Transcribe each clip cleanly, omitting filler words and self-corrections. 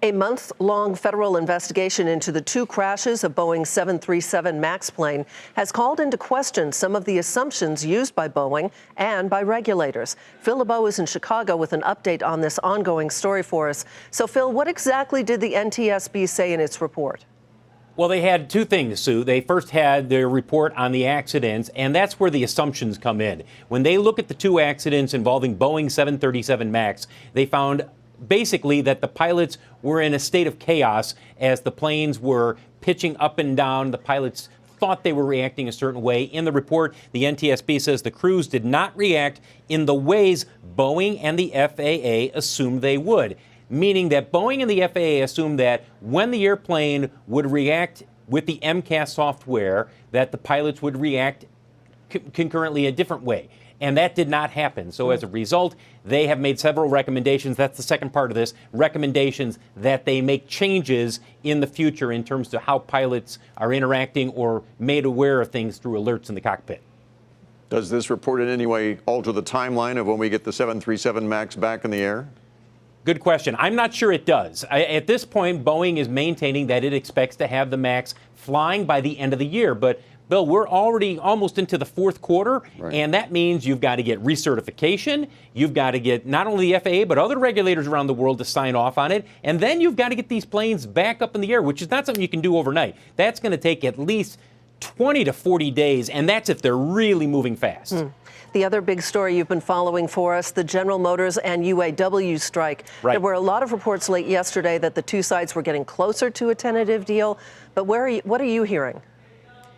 A month-long federal investigation into the two crashes of Boeing's 737 MAX plane has called into question some of the assumptions used by Boeing and by regulators. Phil LeBeau is in Chicago with an update on this ongoing story for us. So, Phil, what exactly did the NTSB say in its report? Well, they had two things, Sue. They first had their report on the accidents, and that's where the assumptions come in. When they look at the two accidents involving Boeing 737 MAX, they found basically that the pilots were in a state of chaos as the planes were pitching up and down. The pilots thought they were reacting a certain way. In the report, the NTSB says the crews did not react in the ways Boeing and the FAA assumed they would, meaning that Boeing and the FAA assumed that when the airplane would react with the MCAS software, that the pilots would react concurrently a different way. And that did not happen. So as a result, they have made several recommendations. That's the second part of this, recommendations that they make changes in the future in terms of how pilots are interacting or made aware of things through alerts in the cockpit. Does this report in any way alter the timeline of when we get the 737 MAX back in the air? Good question. I'm not sure it does. At this point, Boeing is maintaining that it expects to have the MAX flying by the end of the year. But Bill, we're already almost into the fourth quarter, right, and that means you've got to get recertification. You've got to get not only the FAA, but other regulators around the world to sign off on it. And then you've got to get these planes back up in the air, which is not something you can do overnight. That's going to take at least 20 to 40 days, and that's if they're really moving fast. The other big story you've been following for us, the General Motors and UAW strike. Right. There were a lot of reports late yesterday that the two sides were getting closer to a tentative deal. But what are you hearing?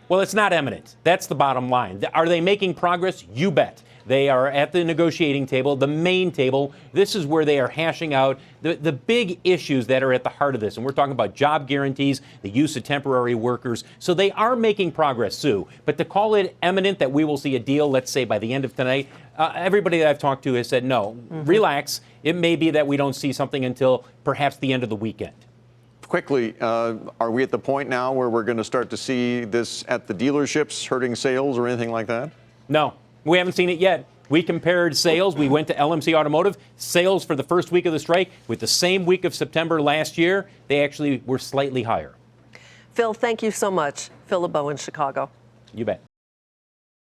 Well, it's not imminent. That's the bottom line. Are they making progress? You bet. They are at the negotiating table, the main table. This is where they are hashing out the big issues that are at the heart of this. And we're talking about job guarantees, the use of temporary workers. So they are making progress, Sue. But to call it imminent that we will see a deal, let's say by the end of tonight, everybody that I've talked to has said, no, relax. It may be that we don't see something until perhaps the end of the weekend. Quickly, are we at the point now where we're going to start to see this at the dealerships hurting sales or anything like that? No, we haven't seen it yet. We compared sales. We went to LMC Automotive. Sales for the first week of the strike with the same week of September last year, they actually were slightly higher. Phil, thank you so much. Phil LeBeau in Chicago. You bet.